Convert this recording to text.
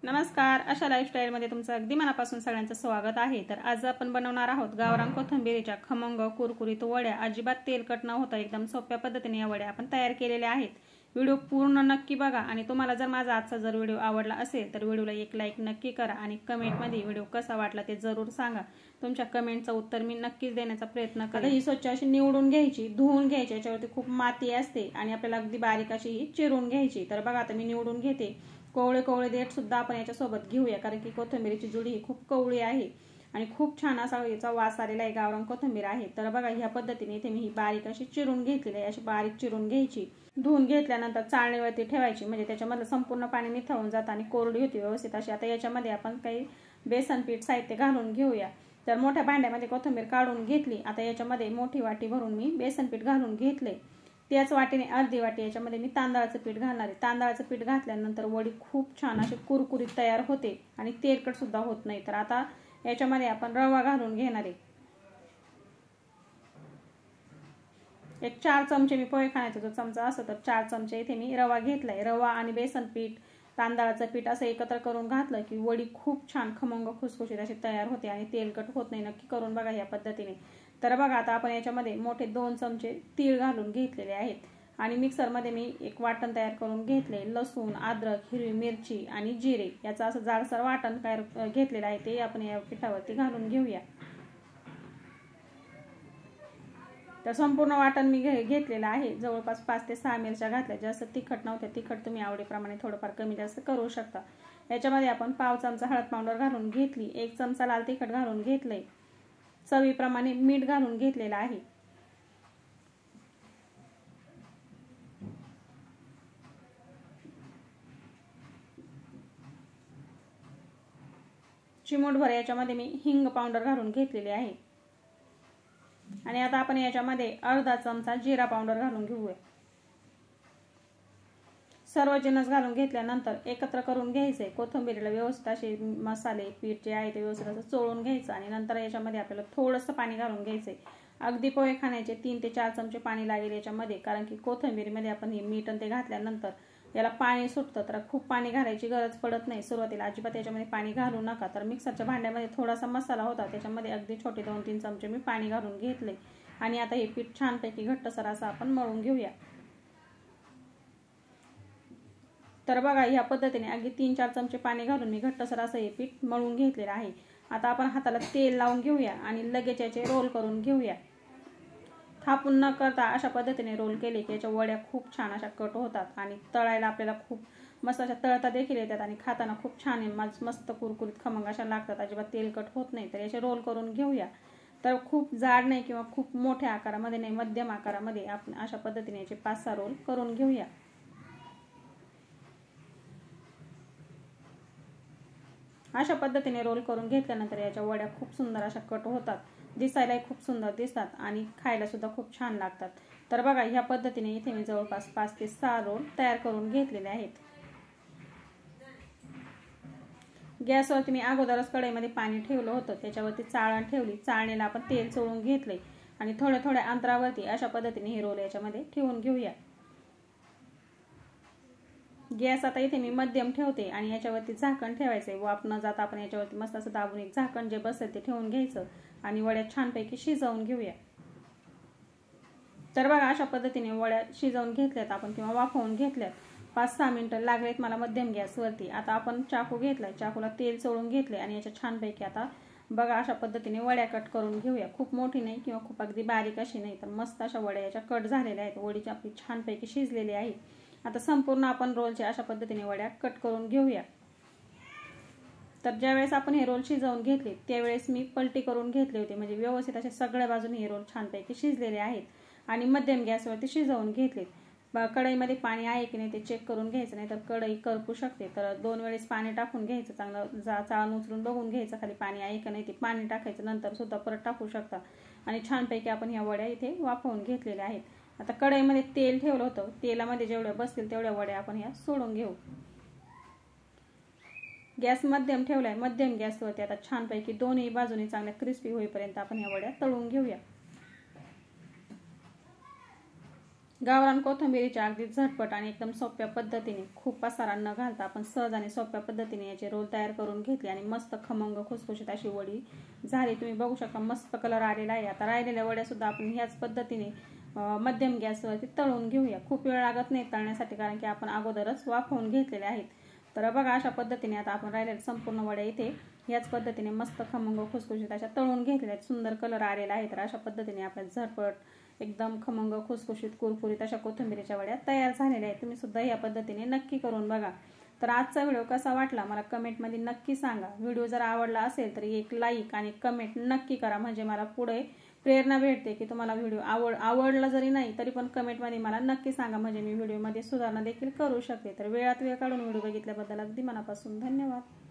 नमस्कार, आशा लाईफस्टाईल मध्ये तुमचं अगदी मनापासून सगळ्यांचं स्वागत आहे। तर आज आपण बनवणार आहोत गावरान कोथिंबीरीच्या खमंग कुरकुरीत वड्या। अजिबात तेलकट न होता एकदम सोप्या पद्धतीने या वड्या आपण तयार केलेल्या आहेत। व्हिडिओ पूर्ण नक्की बघा आणि तुम्हाला जर माझा आजचा व्हिडिओ आवडला असेल तर व्हिडिओला एक लाईक नक्की करा आणि कमेंट मध्ये व्हिडिओ कसा वाटला ते जरूर सांगा। तुमच्या कमेंटचं उत्तर मी नक्कीच देण्याचा प्रयत्न करेन। ही स्वच्छ अशी निवडून घ्यायची, धुवून घ्यायची, याच्यावरती खूप माती असते आणि आपल्याला अगदी बारीक अशी चिरून घ्यायची। तर बघा आता मी निवडून घेते। कोवळे कोवळे देठ सुद्धा आपण याच्या सोबत घेऊया, कारण की कोथिंबीरीची जुडी ही खूप कवळी आहे आणि खूप छान असा याचा वास आलेला आहे, गावरान कोथिंबीर आहे। तर बघा ह्या पद्धतीने इथे मी ही बारीक अशी चिरून घेतलेली आहे। अशी बारीक चिरून घ्यायची, धुवून घेतल्यानंतर चाळणीवरती ठेवायची, म्हणजे त्याच्यामधलं संपूर्ण पाणी निथळून जातं आणि कोरडी होती व्यवस्थित अशी। आता याच्यामध्ये आपण काही बेसन पीठ साहित्य घालून घेऊया। तर मोठ्या भांड्यामध्ये कोथिंबीर काढून घेतली। आता याच्यामध्ये मोठी वाटी भरून मी बेसन पीठ घालून घेतले। त्याच वाटीने अर्धी वाटी याच्यामध्ये मी तांदळाचं पीठ घालणार आहे। तांदळाचं पीठ घातल्यानंतर वडी खूप छान अशी कुरकुरीत तयार होते आणि तेलकट सुद्धा होत नाही। तर आता याच्यामध्ये आपण रवा घालून घेणार आहे। एक 4 चमचे मी पोहे खाण्याचा जो चमचा असतो तर 4 चमचे इथे मी रवा घेतलाय। रवा आणि बेसन पीठ, तांदळाचं पीठ असं एकत्र करून घातलं की वडी खूप छान खमंग खुसखुशीत अशी तयार होते आणि तेलकट होत नाही। नक्की करून बघा या पद्धतीने। तर बघा आता आपण याच्यामध्ये मोठे 2 चमचे तीळ घालून घेतलेले आहेत आणि मिक्सर मध्ये मी एक वाटण तयार करून घेतले। लसूण, अद्रक, हिरवी मिरची आणि जिरे याचं असं जाडसर वाटण तयार घेतलेलं आहे, ते आपण या पिठावरती घालून घेऊया। तर संपूर्ण वाटण मी घेतलेलं आहे। जवळपास 5 ते 6 मिरच्या घातल्या। जास्त तिखट नव्हते, तिखट तुम्ही आवडीप्रमाणे थोडंफार कमी जास्त करू शकता। याच्यामध्ये आपण पाव चमचा हळद पावडर घालून घेतली, 1 चमचा लाल तिखट घालून घेतले, चवीप्रमाणे मीठ घालून घेतलेलं आहे। चिमूटभर याच्यामध्ये मी हिंग पावडर घालून घेतलेली आहे आणि आता आपण याच्यामध्ये अर्धा चमचा जिरा पावडर घालून घेऊया। सर्व जिन्नस घालून घेतल्यानंतर एकत्र करून घ्यायचे। कोथिंबीरीला व्यवस्थित असे मसाले पीठ जे आहे ते व्यवस्थित असं चोळून घ्यायचं आणि नंतर याच्यामध्ये आपल्याला थोडंसं पाणी घालून घ्यायचे। अगदी पोहे खाण्याचे 3 ते 4 चमचे पाणी लागेल याच्यामध्ये, कारण की कोथिंबीरीमध्ये आपण हे मीठ आणि ते घातल्यानंतर याला पाणी सुटतं। तर खूप पाणी घालायची गरज पडत नाही सुरुवातीला, अजिबात याच्यामध्ये पाणी घालू नका। तर मिक्सरच्या भांड्यामध्ये थोडासा मसाला होता, त्याच्यामध्ये अगदी छोटे 2-3 चमचे मी पाणी घालून घेतले आणि आता हे पीठ छानपैकी घट्टसर असं आपण मळून घेऊया। तर बघा ह्या पद्धतीने अगदी 3-4 चमचे पाणी घालून मी घट्टसर असं हे पीठ मळून घेतलेलं आहे। आता आपण हाताला तेल लावून घेऊया आणि लगेच याचे रोल करून घेऊया। थापून न करता अशा पद्धतीने रोल केले की याच्या वड्या खूप छान अशा कट होतात आणि तळायला आपल्याला खूप मस्त अशा तळता देखील येतात आणि खाताना खूप छान मस्त कुरकुरीत खमंग अशा लागतात, अजिबात तेलकट होत नाही। तर याचे रोल करून घेऊया। तर खूप जाड नाही किंवा खूप मोठ्या आकारामध्ये नाही, मध्यम आकारामध्ये आपण अशा पद्धतीने याचे 5-6 रोल करून घेऊया। अशा पद्धतीने रोल करून घेतल्यानंतर याच्या वड्या खूप सुंदर अशा कट होतात, दिसायलाही खूप सुंदर दिसतात आणि खायला सुद्धा खूप छान लागतात। तर बघा ह्या पद्धतीने इथे मी जवळपास 5 ते 6 रोल तयार करून घेतलेले आहेत। गॅसवरती मी अगोदरच कढईमध्ये पाणी ठेवलं होतं, त्याच्यावरती चाळण ठेवली, चाळणीला आपण तेल चोळून घेतले आणि थोड्या थोड्या अंतरावरती अशा पद्धतीने हे रोल याच्यामध्ये ठेवून घेऊया। गॅस आता इथे मी मध्यम ठेवते आणि याच्यावरती झाकण ठेवायचंय। वाफ न जाता आपण याच्यावरती मस्त असं दाबून एक झाकण जे बसेल ते ठेवून घ्यायचं आणि वड्या छानपैकी शिजवून घेऊया। तर बघा अशा पद्धतीने वड्या शिजवून घेतल्यात आपण किंवा वाफवून घेतल्यात। 5-6 मिनिटं लागलेत मला मध्यम गॅसवरती। आता आपण चाकू घेतलाय, चाकूला तेल चोळून घेतले आणि याच्या छानपैकी आता बघा अशा पद्धतीने वड्या कट करून घेऊया। खूप मोठी नाही किंवा खूप अगदी बारीक अशी नाही, तर मस्त अशा वड्या याच्या कट झालेल्या आहेत। वडीची आपली छानपैकी शिजलेली आहे। आता संपूर्ण आपण रोलचे अशा पद्धतीने वड्या कट करून घेऊया। तर ज्यावेळेस आपण हे रोल शिजवून घेतले त्यावेळेस मी पलटी करून घेतले होते, म्हणजे व्यवस्थित असे सगळ्या बाजूने हे रोल छानपैकी शिजलेले आहेत आणि मध्यम गॅसवरती शिजवून घेतले। कढईमध्ये पाणी आहे की नाही ते चेक करून घ्यायचं, नाही तर कढई करपू शकते। तर 2 वेळेस पाणी टाकून घ्यायचं, चांगलं चाळण उचलून बघून घ्यायचं खाली पाणी आहे की नाही, ते पाणी टाकायचं, नंतर सुद्धा परत टाकू शकता आणि छानपैकी आपण ह्या वड्या इथे वाफवून घेतलेल्या आहेत। आता कढईमध्ये तेल ठेवलं होतं, तेलामध्ये जेवढ्या बसतील तेवढ्या वड्या आपण ह्या सोडून घेऊ। गॅस मध्यम ठेवलाय, मध्यम गॅसवरती आता छानपैकी दोन्ही बाजूनी चांगल्या क्रिस्पी होईपर्यंत आपण ह्या वड्या तळून घेऊया। गावरान कोथिंबीरीच्या अगदी झटपट आणि एकदम सोप्या पद्धतीने खूप पसारा न घालता आपण सहज आणि सोप्या पद्धतीने याचे रोल तयार करून घेतले आणि मस्त खमंग खुसखुशीत अशी वडी झाली। तुम्ही बघू शकता मस्त कलर आलेला आहे। आता राहिलेल्या वड्या सुद्धा आपण ह्याच पद्धतीने मध्यम गॅसवरती तळून घेऊया। खूप वेळ लागत नाही तळण्यासाठी, कारण की आपण अगोदरच वाफवून घेतलेले आहेत। तर बघा अशा पद्धतीने आता आपण राहिलेल्या संपूर्ण वड्या इथे याच पद्धतीने मस्त खमंग खुसखुशीत अशा तळून घेतल्या आहेत। सुंदर कलर आलेला आहे। तर अशा पद्धतीने आपल्या झटपट एकदम खमंग खुसखुशीत कुरकुरीत अशा कोथिंबीरीच्या वड्या तयार झालेल्या आहेत। तुम्ही सुद्धा या पद्धतीने नक्की करून बघा। तर आजचा व्हिडिओ कसा वाटला मला कमेंटमध्ये नक्की सांगा। व्हिडिओ जर आवडला असेल तर एक लाईक आणि कमेंट नक्की करा, म्हणजे मला पुढे प्रेरणा भेटते की तुम्हाला व्हिडिओ आवडला जरी नाही तरी पण कमेंटमध्ये मला नक्की सांगा, म्हणजे मी व्हिडिओमध्ये सुधारणा देखील करू शकते। तर वेळात वेळ काढून व्हिडिओ बघितल्याबद्दल अगदी मनापासून धन्यवाद।